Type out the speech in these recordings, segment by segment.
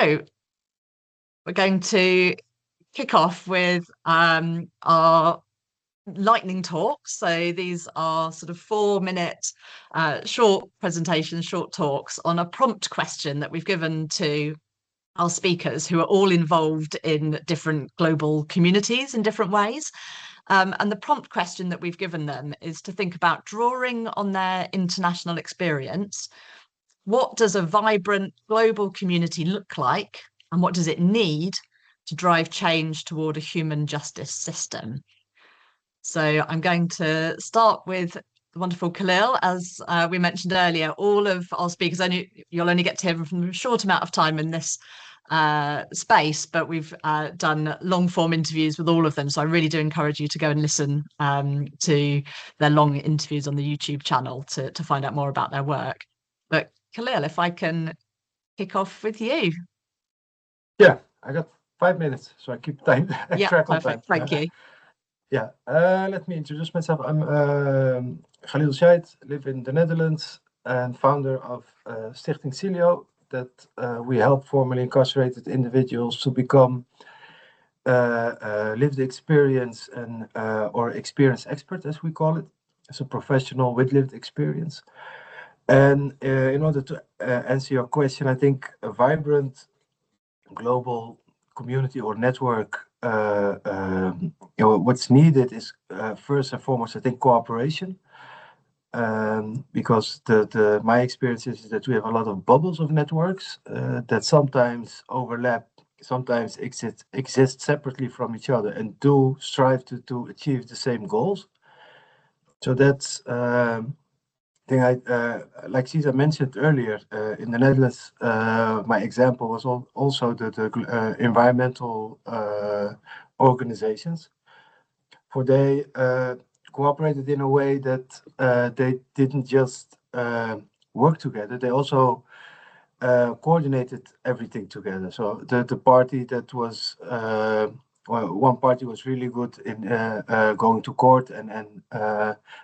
So we're going to kick off with our lightning talks. So these are sort of 4-minute short presentations, short talks on a prompt question that we've given to our speakers, who are all involved in different global communities in different ways. And the prompt question that we've given them is to think about drawing on their international experience. What does a vibrant global community look like, and what does it need to drive change toward a human justice system? So I'm going to start with the wonderful Khalil. As we mentioned earlier, all of our speakers, you'll only get to hear from a short amount of time in this space, but we've done long form interviews with all of them. So I really do encourage you to go and listen to their long interviews on the YouTube channel to find out more about their work. But Khalil, if I can kick off with you. Yeah, I got 5 minutes, so I keep time. Yeah, track perfect. On time. Thank you. Yeah, let me introduce myself. I'm Khalil Scheidt, live in the Netherlands, and founder of Stichting Cilio, that we help formerly incarcerated individuals to become lived experience and or experience expert, as we call it, as a professional with lived experience. And in order to answer your question, I think a vibrant global community or network, what's needed is first and foremost, I think, cooperation. Because my experience is that we have a lot of bubbles of networks that sometimes overlap, sometimes exist separately from each other, and do strive to achieve the same goals. So that's thing like Cesar mentioned earlier, in the Netherlands, my example was also the environmental organizations. For they cooperated in a way that they didn't just work together, they also coordinated everything together. So the party that was one party was really good in going to court and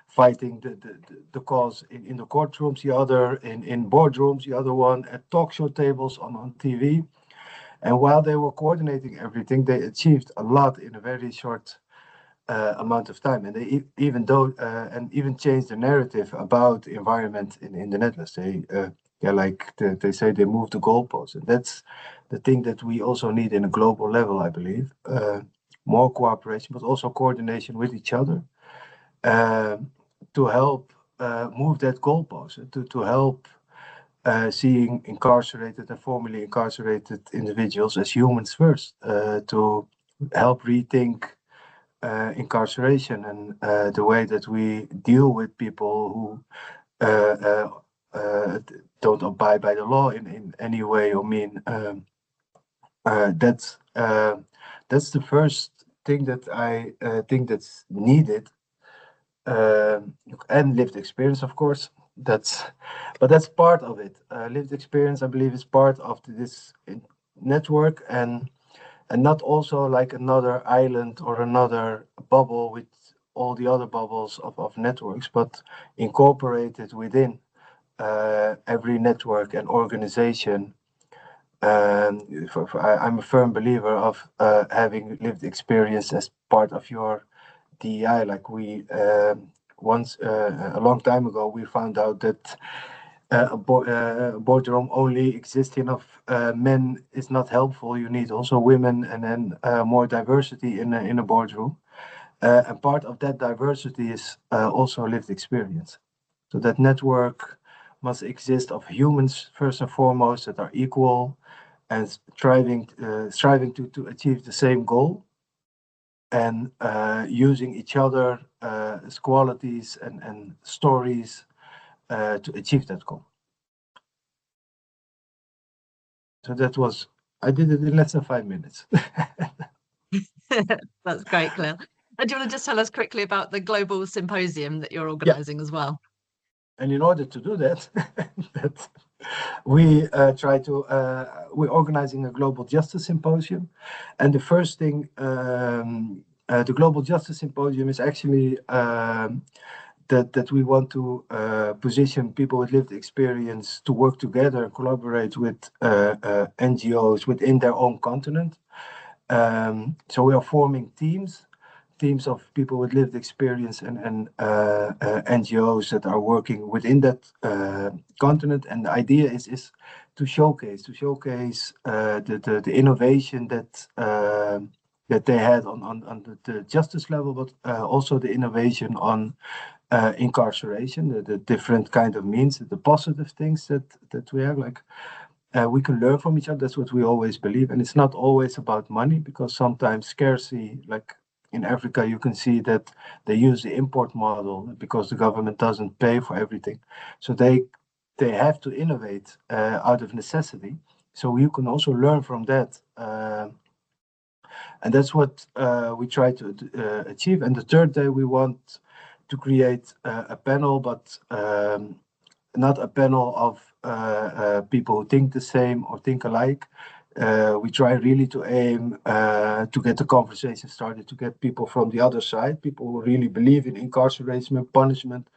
fighting the cause in the courtrooms, the other in boardrooms, the other one at talk show tables on TV. And while they were coordinating everything, they achieved a lot in a very short amount of time. And they even changed the narrative about the environment in the Netherlands. They say they moved the goalposts. And that's the thing that we also need in a global level, I believe. More cooperation, but also coordination with each other to help move that goalpost, to help seeing incarcerated and formerly incarcerated individuals as humans first, to help rethink incarceration and the way that we deal with people who don't abide by the law in any way or mean. That's the first thing that I think that's needed, and lived experience, of course. That's part of it. Lived experience, I believe, is part of this network, and not also like another island or another bubble with all the other bubbles of networks, but incorporated within every network and organization. I'm a firm believer of having lived experience as part of your DEI. Like we once a long time ago, we found out that a boardroom only existing of men is not helpful. You need also women, and then more diversity in a boardroom. And part of that diversity is also lived experience. So that network must exist of humans first and foremost that are equal and striving to achieve the same goal, and using each other as qualities and stories to achieve that goal. So I did it in less than 5 minutes. That's great, Khalil. And do you want to just tell us quickly about the global symposium that you're organizing as well? And in order to do that, we're organizing a global justice symposium. And the first thing, the global justice symposium is actually that we want to position people with lived experience to work together and collaborate with NGOs within their own continent. So we are forming teams of people with lived experience and NGOs that are working within that continent. And the idea is to showcase the innovation that they had on the justice level, but also the innovation on incarceration, the different kind of means, the positive things that we have, like we can learn from each other. That's what we always believe. And it's not always about money, because sometimes scarcity, like in Africa, you can see that they use the import model because the government doesn't pay for everything. So they have to innovate out of necessity. So you can also learn from that. And that's what we try to achieve. And the third day, we want to create a panel, but not a panel of people who think the same or think alike. We try really to aim to get the conversation started, to get people from the other side, people who really believe in incarceration and punishment,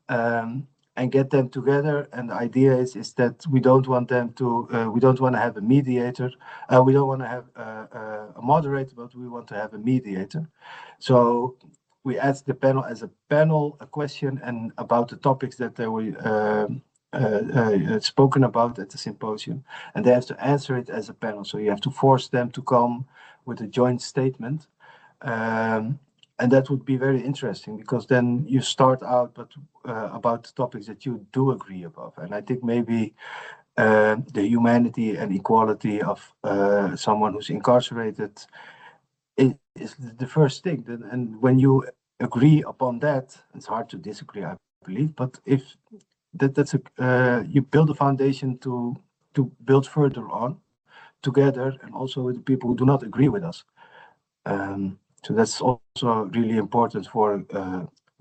and get them together. And the idea is that we don't want them to, we don't want to have a mediator, we don't want to have a moderator, but we want to have a mediator. So we asked the panel as a panel a question and about the topics that they were spoken about at the symposium, and they have to answer it as a panel. So you have to force them to come with a joint statement. And that would be very interesting, because then you start out but about topics that you do agree about. And I think maybe the humanity and equality of someone who's incarcerated is the first thing. And when you agree upon that, it's hard to disagree, I believe. But if that's you build a foundation to build further on together, and also with the people who do not agree with us. So that's also really important for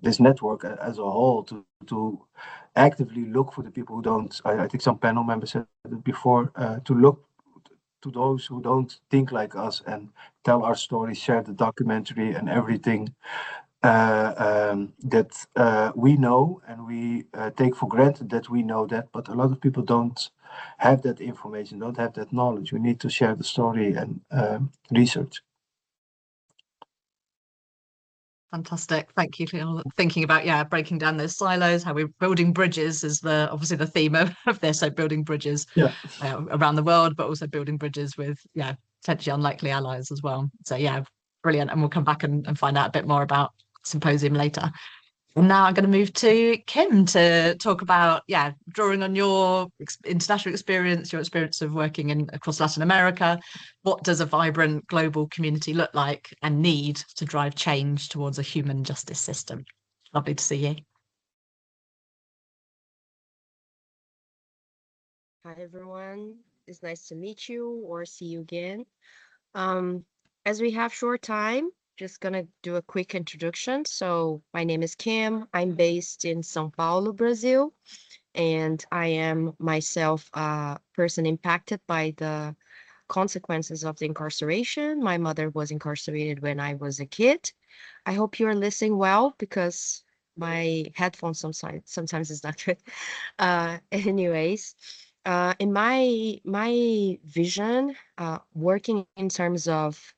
this network as a whole, to actively look for the people who don't. I think some panel members said it before, to look to those who don't think like us and tell our story, share the documentary and everything that we know, and we take for granted that we know that, but a lot of people don't have that information, don't have that knowledge. We need to share the story and research. Fantastic. Thank you for thinking about, breaking down those silos, how we're building bridges is obviously the theme of this. So building bridges around the world, but also building bridges with, potentially unlikely allies as well. So brilliant. And we'll come back and find out a bit more about Symposium later. And now I'm going to move to Kim to talk about, drawing on your international experience, your experience of working across Latin America. What does a vibrant global community look like and need to drive change towards a human justice system? Lovely to see you. Hi, everyone. It's nice to meet you or see you again. As we have short time, just gonna do a quick introduction. So my name is Kim. I'm based in São Paulo, Brazil, and I am myself a person impacted by the consequences of the incarceration. My mother was incarcerated when I was a kid. I hope you're listening well, because my headphones sometimes is not good. Anyways, in my vision, working in terms of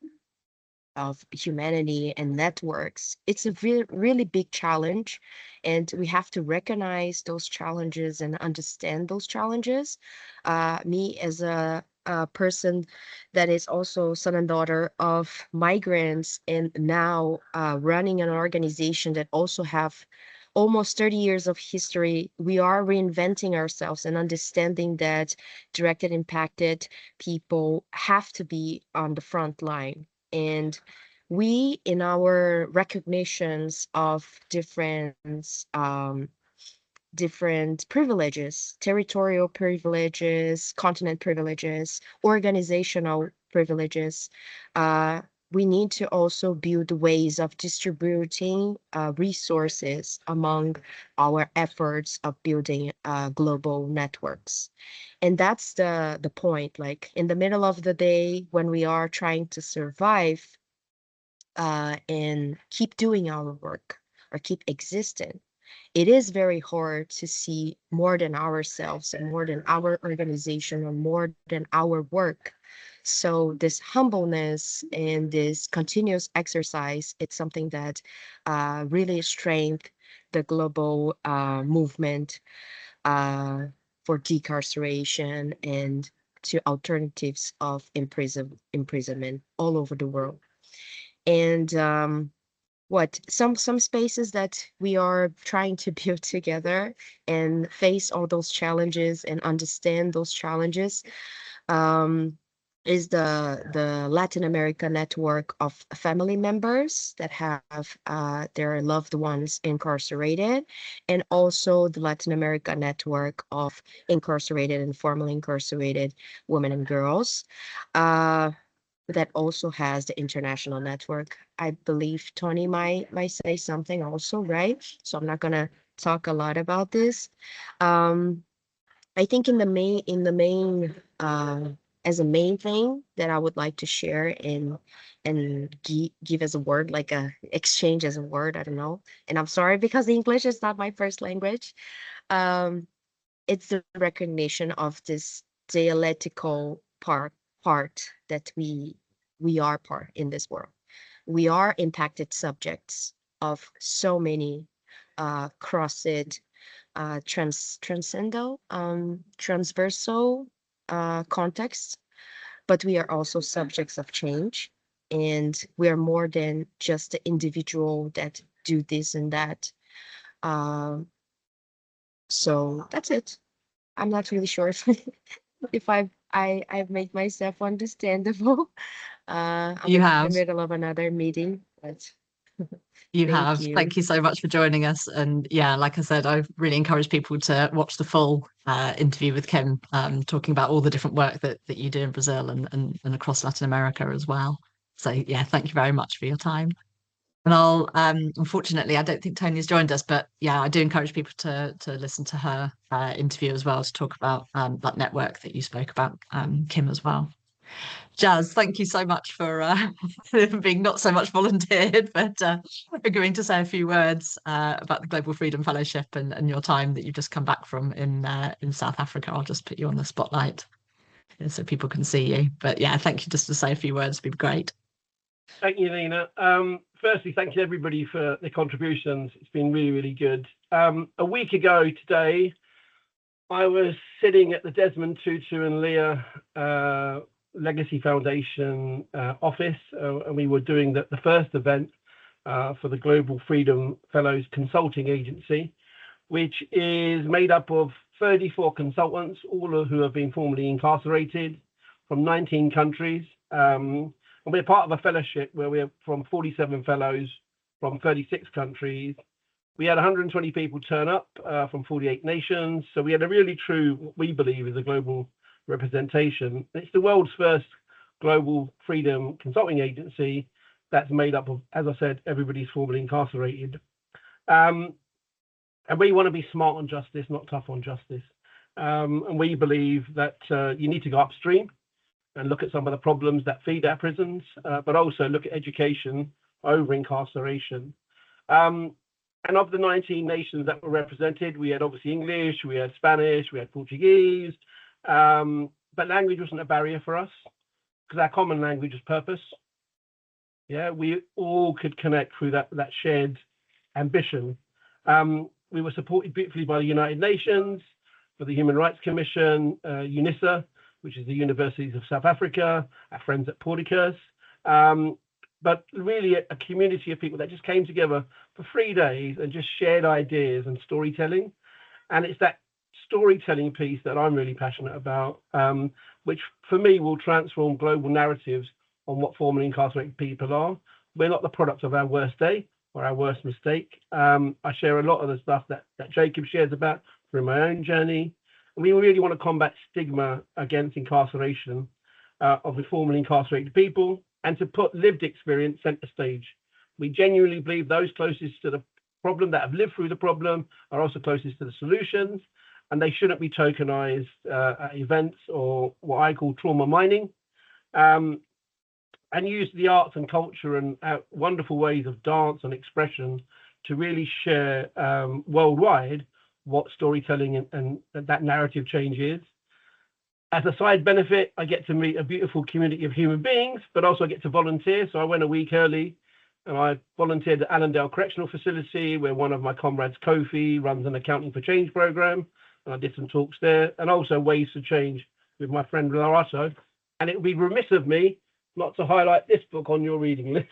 humanity and networks, it's a really big challenge, and we have to recognize those challenges and understand those challenges. Me as a person that is also son and daughter of migrants, and now running an organization that also have almost 30 years of history, we are reinventing ourselves and understanding that directed impacted people have to be on the front line. And we, in our recognitions of different privileges, territorial privileges, continent privileges, organizational privileges, we need to also build ways of distributing resources among our efforts of building global networks. And that's the point. Like, in the middle of the day, when we are trying to survive and keep doing our work or keep existing, it is very hard to see more than ourselves and more than our organization or more than our work. So this humbleness and this continuous exercise, it's something that really strengthens the global movement for decarceration and to alternatives of imprisonment all over the world. And what some spaces that we are trying to build together and face all those challenges and understand those challenges um, is the Latin America network of family members that have their loved ones incarcerated, and also the Latin America network of incarcerated and formerly incarcerated women and girls. That also has the international network. I believe Tony might say something also, right? So I'm not gonna talk a lot about this. Um, I think in the main as a main thing that I would like to share and give as a word, like a exchange as a word, I don't know. And I'm sorry because English is not my first language. Um, it's the recognition of this dialectical part that we are part in this world. We are impacted subjects of so many crossed transcendental, transversal contexts, but we are also subjects of change, and we are more than just the individual that do this and that. Um, so that's it. I'm not really sure if if I've made myself understandable. I'm You in the have. middle of another meeting, but You thank have. you. Thank you so much for joining us. And yeah, like I said, I really encourage people to watch the full interview with Kim, talking about all the different work that you do in Brazil and across Latin America as well. So yeah, thank you very much for your time. And I'll unfortunately I don't think Tony's joined us, but yeah, I do encourage people to listen to her interview as well to talk about that network that you spoke about, Kim, as well. Jazz, thank you so much for being not so much volunteered, but agreeing to say a few words about the Global Freedom Fellowship and your time that you've just come back from in South Africa. I'll just put you on the spotlight so people can see you. But yeah, thank you. Just to say a few words would be great. Thank you, Nina. Firstly, thank you everybody for their contributions. It's been really, really good. A week ago today, I was sitting at the Desmond Tutu and Leah Legacy Foundation office, and we were doing the first event for the Global Freedom Fellows Consulting Agency, which is made up of 34 consultants, all of who have been formerly incarcerated from 19 countries. And we're part of a fellowship where we're from 47 fellows from 36 countries. We had 120 people turn up from 48 nations. So we had a really true, what we believe is a global representation. It's the world's first global freedom consulting agency that's made up of, as I said, everybody's formerly incarcerated. And we want to be smart on justice, not tough on justice. And we believe that you need to go upstream and look at some of the problems that feed our prisons, but also look at education over incarceration. And of the 19 nations that were represented, we had obviously English, we had Spanish, we had Portuguese, but language wasn't a barrier for us because our common language is purpose. Yeah, we all could connect through that shared ambition. We were supported beautifully by the United Nations, for the Human Rights Commission, UNISA, which is the Universities of South Africa, our friends at Porticus, but really a community of people that just came together for 3 days and just shared ideas and storytelling. And it's that storytelling piece that I'm really passionate about, which for me will transform global narratives on what formerly incarcerated people are. We're not the product of our worst day or our worst mistake. I share a lot of the stuff that Jacob shares about through my own journey. And we really want to combat stigma against incarceration of the formerly incarcerated people and to put lived experience center stage. We genuinely believe those closest to the problem, that have lived through the problem, are also closest to the solutions, and they shouldn't be tokenized at events or what I call trauma mining, and use the arts and culture and wonderful ways of dance and expression to really share worldwide what storytelling and that narrative change is. As a side benefit, I get to meet a beautiful community of human beings, but also I get to volunteer. So I went a week early and I volunteered at Allendale Correctional Facility, where one of my comrades, Kofi, runs an Accounting for Change program. And I did some talks there, and also Ways to Change with my friend Larato. And it would be remiss of me not to highlight this book on your reading list,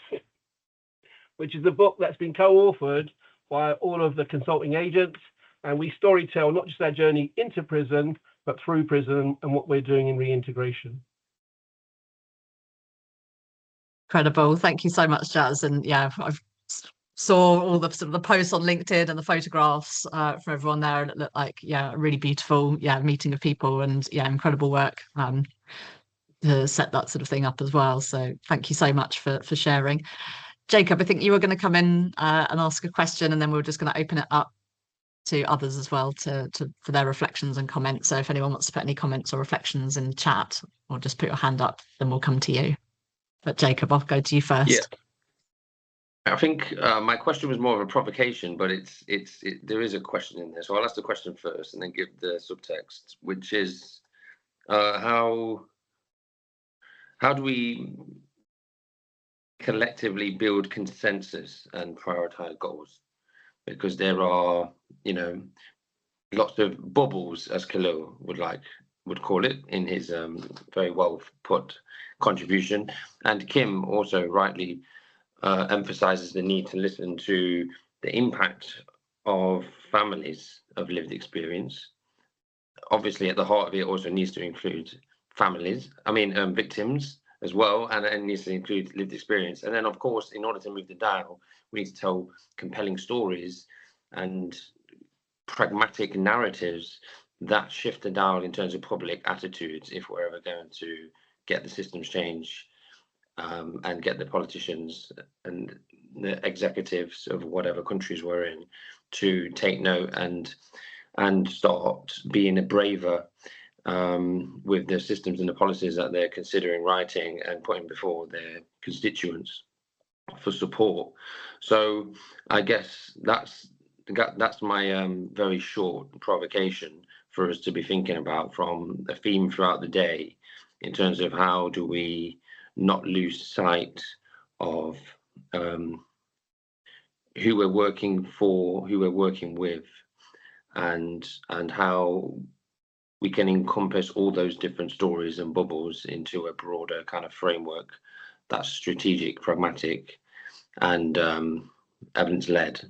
which is a book that's been co-authored by all of the consulting agents. And we storytell not just our journey into prison, but through prison and what we're doing in reintegration. Incredible. Thank you so much, Jazz. And yeah, I've saw all the sort of the posts on LinkedIn and the photographs for everyone there, and it looked like, yeah, a really beautiful, yeah, meeting of people, and yeah, incredible work to set that sort of thing up as well. So thank you so much for sharing. Jacob, I think you were going to come in and ask a question, and then we were just going to open it up to others as well for their reflections and comments. So if anyone wants to put any comments or reflections in chat, or just put your hand up, then we'll come to you. But Jacob, I'll go to you first. Yeah. I think my question was more of a provocation, but there is a question in there. So I'll ask the question first and then give the subtext, which is how do we collectively build consensus and prioritize goals? Because there are, lots of bubbles, as Khalil would call it in his very well put contribution. And Kim also rightly emphasizes the need to listen to the impact of families of lived experience. Obviously, at the heart of it also needs to include victims as well, and it needs to include lived experience. And then, of course, in order to move the dial, we need to tell compelling stories and pragmatic narratives that shift the dial in terms of public attitudes if we're ever going to get the systems change and get the politicians and the executives of whatever countries we're in to take note and start being a braver with the systems and the policies that they're considering writing and putting before their constituents for support. So I guess that's my very short provocation for us to be thinking about from a theme throughout the day, in terms of how do we not lose sight of who we're working for, who we're working with, and how we can encompass all those different stories and bubbles into a broader kind of framework that's strategic, pragmatic, and evidence-led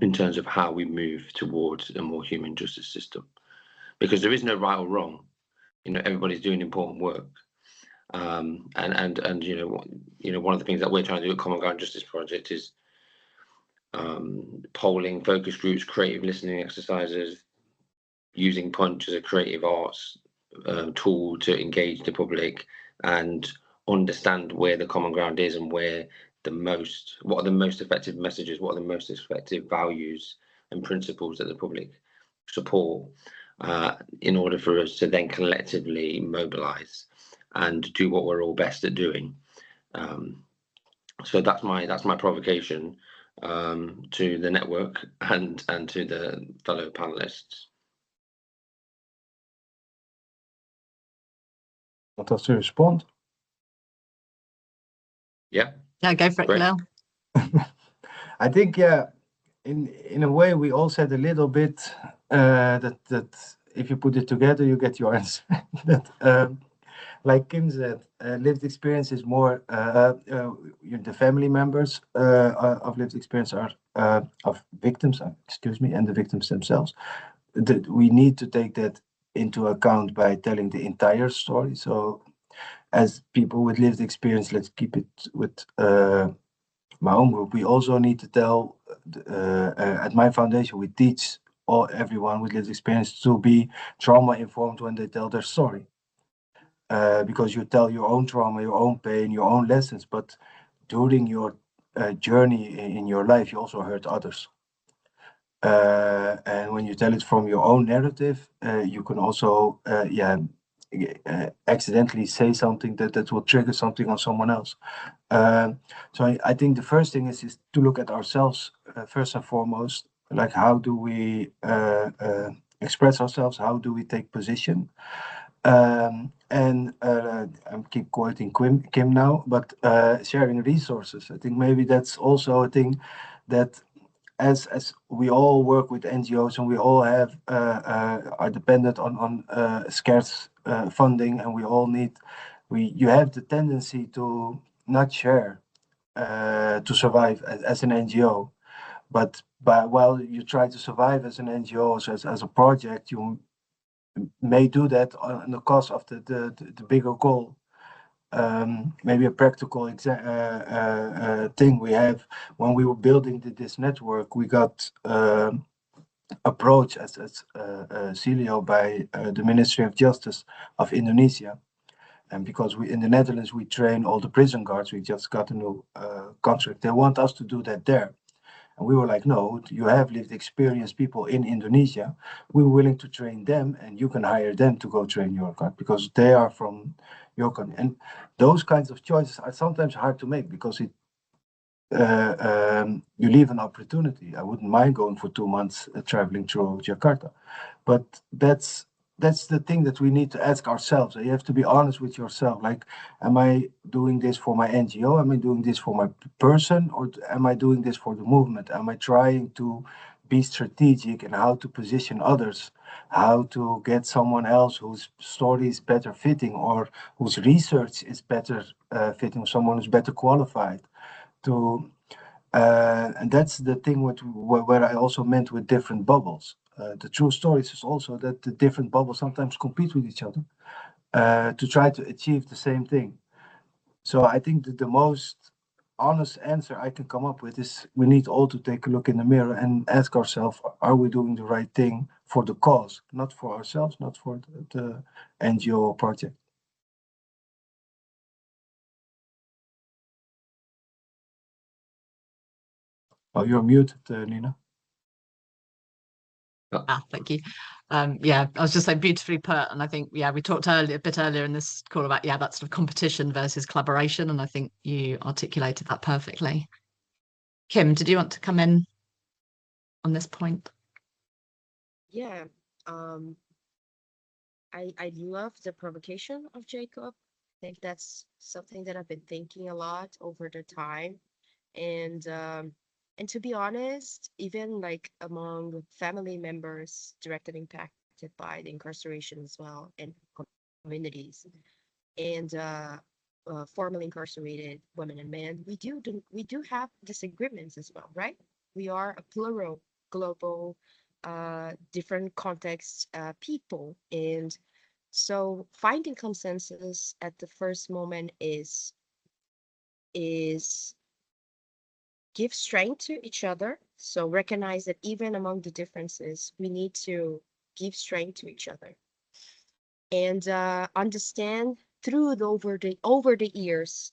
in terms of how we move towards a more human justice system. Because there is no right or wrong. Everybody's doing important work. And one of the things that we're trying to do at Common Ground Justice Project is polling, focus groups, creative listening exercises, using Punch as a creative arts tool to engage the public and understand where the common ground is and what are the most effective messages, what are the most effective values and principles that the public support in order for us to then collectively mobilize and do what we're all best at doing. So that's my provocation to the network and to the fellow panelists. Want us to respond? Yeah, go for it, Great. Khalil. I think, in a way, we all said a little bit that if you put it together, you get your answer. That, like Kim said, lived experience is more the family members of lived experience are of victims, and the victims themselves. That we need to take that into account by telling the entire story. So, as people with lived experience, let's keep it with my own group. We also need to tell. At my foundation, we teach everyone with lived experience to be trauma informed when they tell their story. Because you tell your own trauma, your own pain, your own lessons, but during your journey in your life, you also hurt others. And when you tell it from your own narrative, you can also accidentally say something that will trigger something on someone else. So I think the first thing is to look at ourselves first and foremost, like how do we express ourselves? How do we take position? And I keep quoting Kim now, but sharing resources. I think maybe that's also a thing that as we all work with NGOs and we all have are dependent on scarce funding, and we all need you have the tendency to not share to survive as an NGO. But while you try to survive as an NGO, as a project, you may do that on the cost of the bigger goal. Maybe a practical thing we have when we were building this network, we got approached as Celio by the Ministry of Justice of Indonesia. And because in the Netherlands, we train all the prison guards, we just got a new contract. They want us to do that there. And we were like, no, you have lived experienced people in Indonesia. We were willing to train them, and you can hire them to go train your guard because they are from your country. And those kinds of choices are sometimes hard to make because you leave an opportunity. I wouldn't mind going for 2 months traveling through Jakarta, but that's the thing that we need to ask ourselves. You have to be honest with yourself. Like, am I doing this for my NGO? Am I doing this for my person? Or am I doing this for the movement? Am I trying to be strategic in how to position others? How to get someone else whose story is better fitting or whose research is better fitting, someone who's better qualified to... and that's the thing where I also meant with different bubbles. The true stories is also that the different bubbles sometimes compete with each other to try to achieve the same thing. So I think that the most honest answer I can come up with is we need all to take a look in the mirror and ask ourselves, are we doing the right thing for the cause, not for ourselves, not for the NGO project? Oh, you're muted, Nina. Thank you. Yeah, I was just saying beautifully put, and I think we talked a bit earlier in this call about that sort of competition versus collaboration, and I think you articulated that perfectly. Kim, did you want to come in on this point? Yeah, I love the provocation of Jacob. I think that's something that I've been thinking a lot over the time, and to be honest, even like among family members directly impacted by the incarceration as well, and communities, and formerly incarcerated women and men, we do have disagreements as well, right? We are a plural, global, different context people, and so finding consensus at the first moment is give strength to each other. So recognize that even among the differences, we need to give strength to each other, and understand through over the years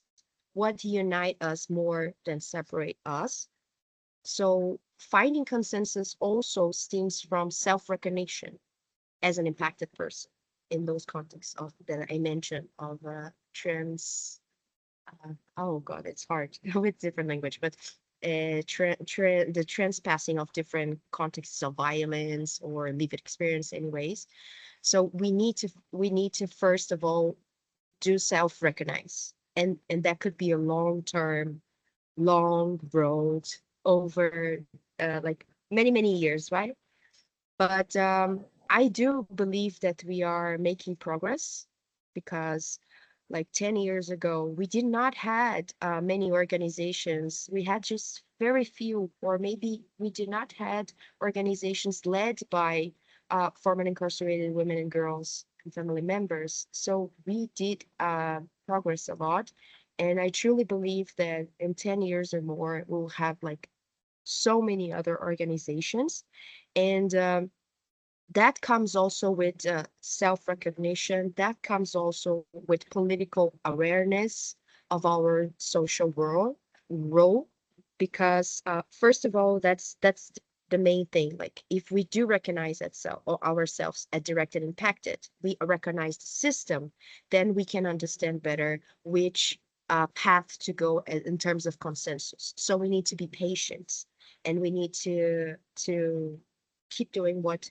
what unite us more than separate us. So finding consensus also stems from self-recognition as an impacted person in those contexts of that I mentioned of oh god, it's hard with different language, but the transpassing of different contexts of violence or lived experience anyways. So we need to first of all do self-recognize, and that could be a long-term, long road over like many years, right? But I do believe that we are making progress, because like 10 years ago, we did not had many organizations. We had just very few, or maybe we did not had organizations led by former incarcerated women and girls and family members. So we did progress a lot. And I truly believe that in 10 years or more, we'll have like so many other organizations. And that comes also with self-recognition. That comes also with political awareness of our social role, because first of all, that's the main thing. Like if we do recognize ourselves as directed and impacted, we recognize the system, then we can understand better which path to go in terms of consensus. So we need to be patient, and we need to keep doing what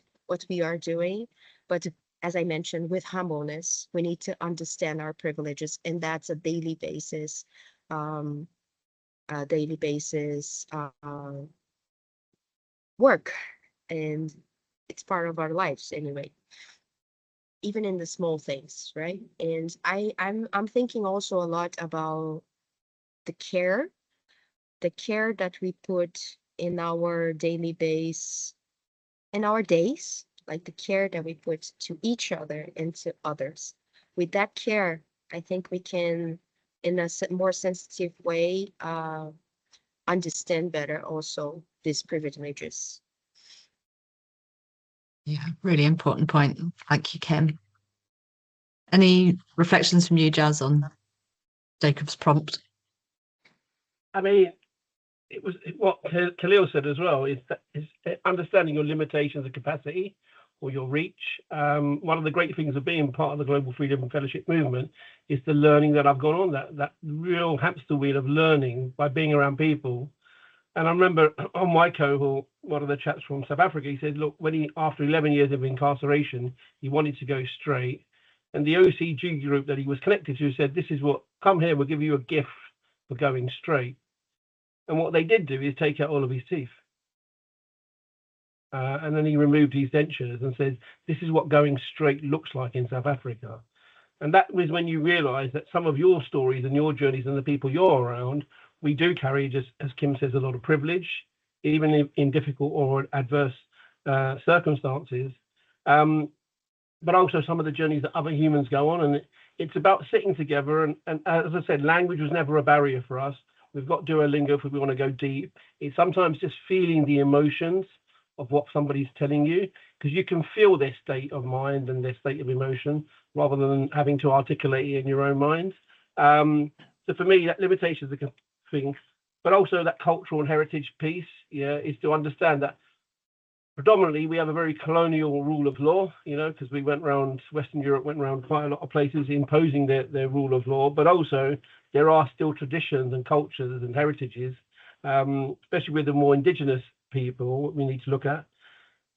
we are doing. But as I mentioned, with humbleness, we need to understand our privileges, and that's a daily basis, work, and it's part of our lives anyway, even in the small things, right? And I'm thinking also a lot about the care that we put in our daily base, in our days, like the care that we put to each other and to others. With that care, I think we can, in a more sensitive way, understand better also these privileges. Yeah, really important point. Thank you, Kim. Any reflections from you, Jazz, on Jacob's prompt? I mean, it was what Khalil said as well, is that is understanding your limitations and capacity or your reach. One of the great things of being part of the Global Freedom and Fellowship movement is the learning that I've gone on, that real hamster wheel of learning by being around people. And I remember on my cohort, one of the chaps from South Africa, he said, look, when he, after 11 years of incarceration, he wanted to go straight. And the OCG group that he was connected to said, this is what, come here, we'll give you a gift for going straight. And what they did do is take out all of his teeth. And then he removed his dentures and said, this is what going straight looks like in South Africa. And that was when you realize that some of your stories and your journeys and the people you're around, we do carry, just as Kim says, a lot of privilege, even in difficult or adverse circumstances. But also some of the journeys that other humans go on. And it's about sitting together. And as I said, language was never a barrier for us. We've got Duolingo if we want to go deep. It's sometimes just feeling the emotions of what somebody's telling you, because you can feel their state of mind and their state of emotion rather than having to articulate it in your own mind. So for me, that limitation is a thing, but also that cultural and heritage piece, is to understand that predominantly we have a very colonial rule of law, because we went around, Western Europe went around quite a lot of places imposing their rule of law, but also there are still traditions and cultures and heritages, especially with the more indigenous people we need to look at.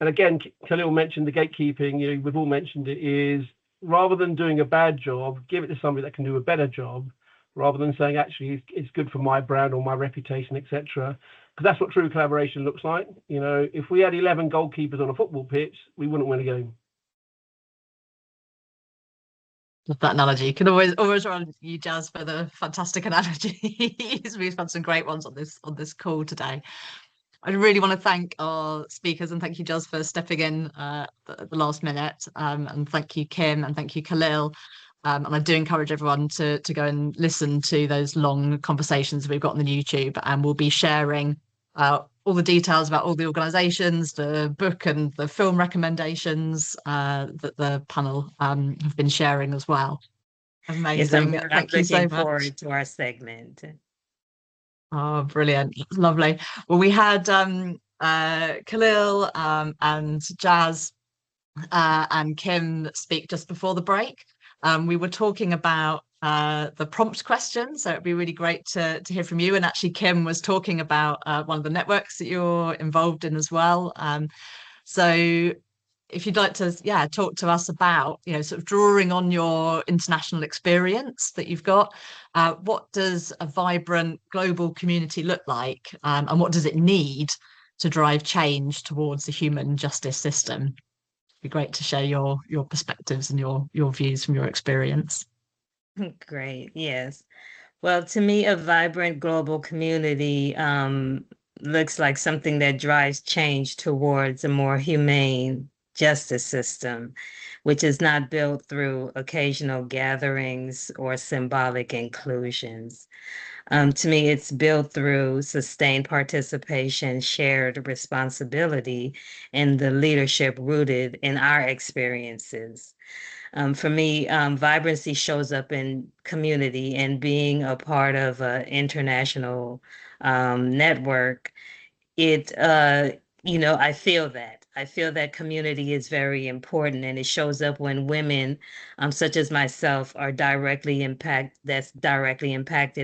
And again, Khalil mentioned the gatekeeping, we've all mentioned it, is rather than doing a bad job, give it to somebody that can do a better job, rather than saying, actually, it's good for my brand or my reputation, etc. Because that's what true collaboration looks like. If we had 11 goalkeepers on a football pitch, we wouldn't win a game. Love that analogy. You can always run you, Jazz, for the fantastic analogies. We've had some great ones on this call today. I really want to thank our speakers, and thank you, Jazz, for stepping in at the last minute. And thank you, Kim, and thank you, Khalil. And I do encourage everyone to go and listen to those long conversations we've got on the YouTube, and we'll be sharing all the details about all the organisations, the book and the film recommendations that the panel have been sharing as well. Amazing. Yes, Thank you so much. Looking forward to our segment. Oh, brilliant. Lovely. Well, we had Khalil and Jazz and Kim speak just before the break. We were talking about the prompt question, so it'd be really great to hear from you. And actually, Kim was talking about one of the networks that you're involved in as well. So if you'd like to, talk to us about, sort of drawing on your international experience that you've got, what does a vibrant global community look like, and what does it need to drive change towards the human justice system? It'd be great to share your perspectives and your views from your experience. Great, yes. Well, to me, a vibrant global community looks like something that drives change towards a more humane justice system, which is not built through occasional gatherings or symbolic inclusions. To me, it's built through sustained participation, shared responsibility, and the leadership rooted in our experiences. For me, vibrancy shows up in community, and being a part of an international network, I feel that. I feel that community is very important, and it shows up when women, such as myself, are directly impacted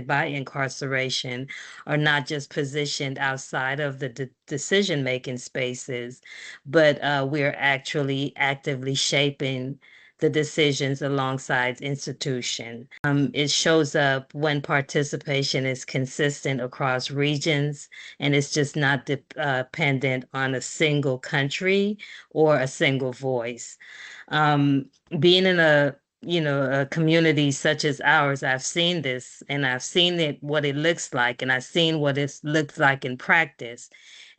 by incarceration, are not just positioned outside of the decision-making spaces, but we're actually actively shaping the decisions alongside institution. It shows up when participation is consistent across regions, and it's just not dependent on a single country or a single voice. Being in a community such as ours, I've seen this, and I've seen it, what it looks like, and I've seen what it looks like in practice.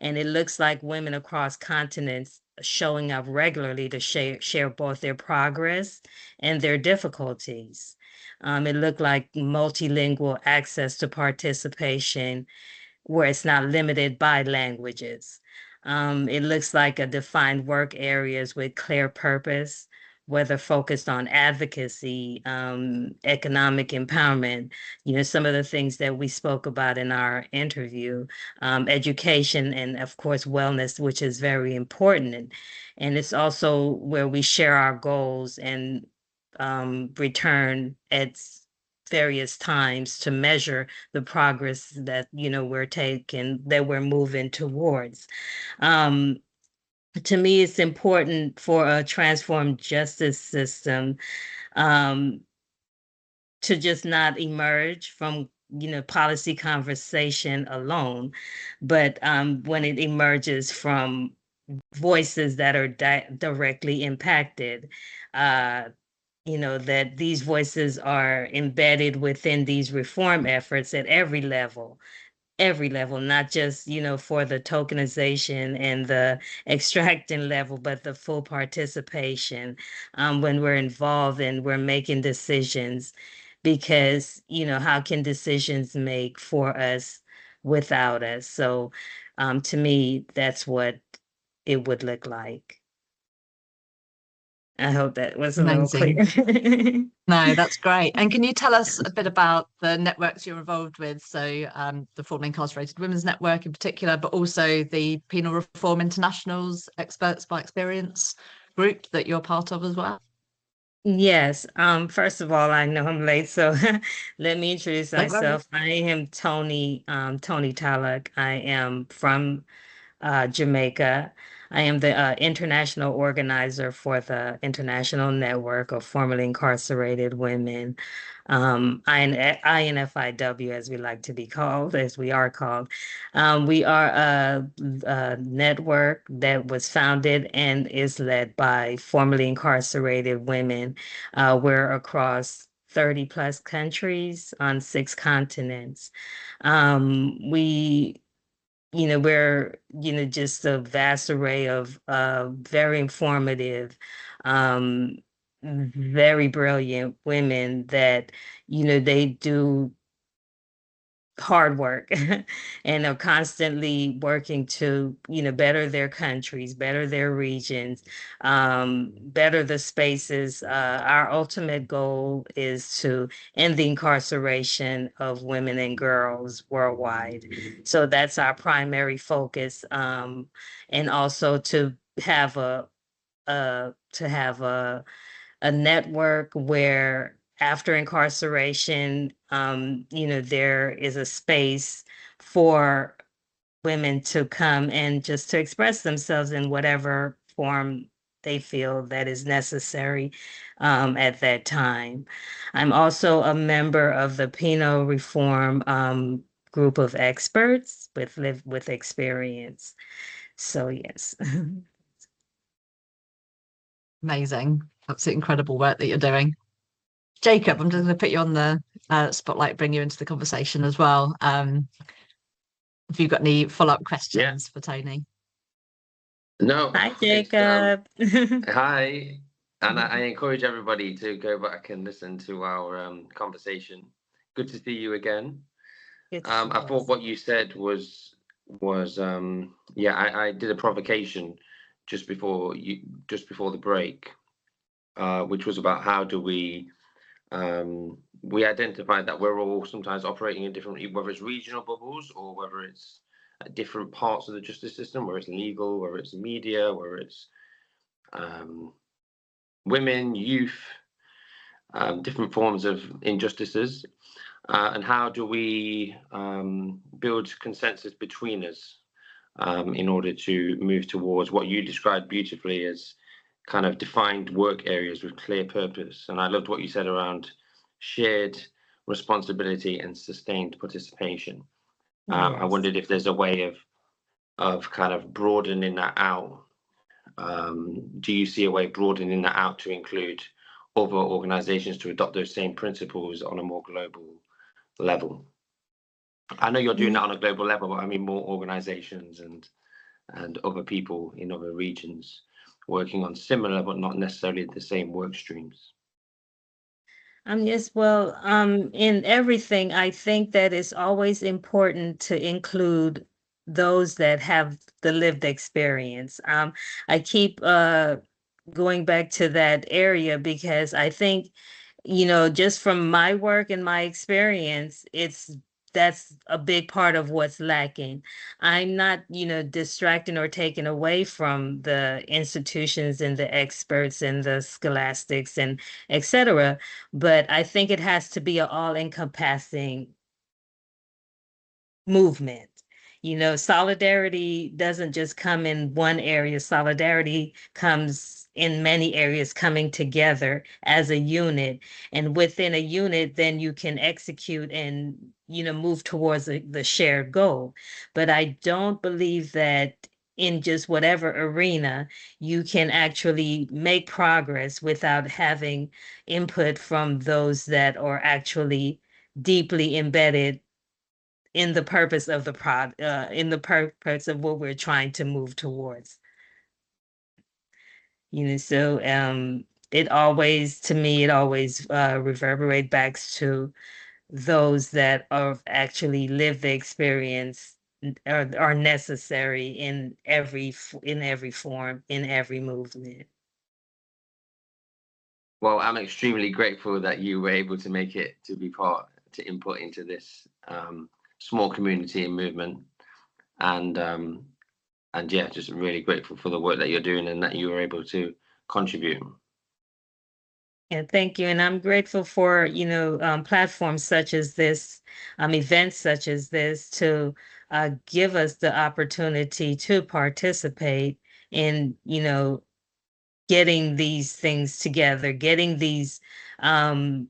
And it looks like women across continents showing up regularly to share both their progress and their difficulties. It looked like multilingual access to participation where it's not limited by languages. It looks like a defined work areas with clear purpose, whether focused on advocacy, economic empowerment, some of the things that we spoke about in our interview, education, and of course, wellness, which is very important. And it's also where we share our goals and return at various times to measure the progress that we're taking, that we're moving towards. To me, it's important for a transformed justice system to just not emerge from policy conversation alone, but when it emerges from voices that are directly impacted, that these voices are embedded within these reform efforts at every level, not just, for the tokenization and the extracting level, but the full participation when we're involved and we're making decisions. Because, how can decisions make for us without us? So to me, that's what it would look like. I hope that was a little Amazing. clear. No, that's great. And can you tell us a bit about the networks you're involved with? So the Formerly Incarcerated Women's Network in particular, but also the Penal Reform International's Experts by Experience group that you're part of as well. Yes. First of all, I know I'm late, so let me introduce Don't worry. myself. I am Tony Talak. I am from Jamaica. I am the international organizer for the International Network of Formerly Incarcerated Women, INFIW, as we like to be called, as we are called. We are a network that was founded and is led by formerly incarcerated women. We're across 30 plus countries on 6 continents. We're, just a vast array of very informative, very brilliant women that, they do hard work and are constantly working to, better their countries, better their regions, better the spaces. Our ultimate goal is to end the incarceration of women and girls worldwide. So that's our primary focus. And also to have a network where after incarceration, there is a space for women to come and just to express themselves in whatever form they feel that is necessary at that time. I'm also a member of the Penal Reform group of experts with experience. So yes. Amazing. Absolutely incredible work that you're doing. Jacob, I'm just going to put you on the spotlight, bring you into the conversation as well. If you've got any follow-up questions for Tony. No. Hi, Jacob. Hi. And I encourage everybody to go back and listen to our conversation. Good to see you again. I thought what you said was I did a provocation just before the break, which was about how do we identify that we're all sometimes operating in different, whether it's regional bubbles or whether it's at different parts of the justice system, whether it's legal, whether it's media, whether it's women, youth, different forms of injustices, and how do we build consensus between us in order to move towards what you described beautifully as kind of defined work areas with clear purpose. And I loved what you said around shared responsibility and sustained participation. I Yes. wondered if there's a way of kind of broadening that out. Do you see a way of broadening that out to include other organizations to adopt those same principles on a more global level? I know you're doing that on a global level, but I mean more organizations and other people in other regions working on similar but not necessarily the same work streams. Yes, well, in everything, I think that it's always important to include those that have the lived experience. I keep going back to that area because I think, just from my work and my experience, that's a big part of what's lacking. I'm not, distracting or taking away from the institutions and the experts and the scholastics and etc. But I think it has to be an all-encompassing movement. Solidarity doesn't just come in one area. Solidarity comes in many areas coming together as a unit. And within a unit, then you can execute and, move towards the shared goal. But I don't believe that in just whatever arena, you can actually make progress without having input from those that are actually deeply embedded in the purpose of in the purpose of what we're trying to move towards. So it always, to me, it always reverberate back to those that are actually live the experience are necessary in every form, in every movement. Well, I'm extremely grateful that you were able to make it to be to input into this small community and movement, and yeah, just really grateful for the work that you're doing and that you were able to contribute. Yeah, thank you. And I'm grateful for, platforms such as this, events such as this to give us the opportunity to participate in, getting these things together, getting these acts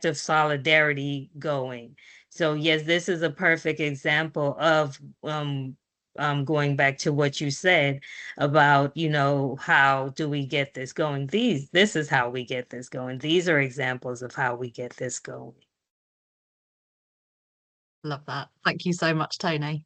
of solidarity going. So yes, this is a perfect example of going back to what you said about, how do we get this going? This is how we get this going. These are examples of how we get this going. Love that. Thank you so much, Tony.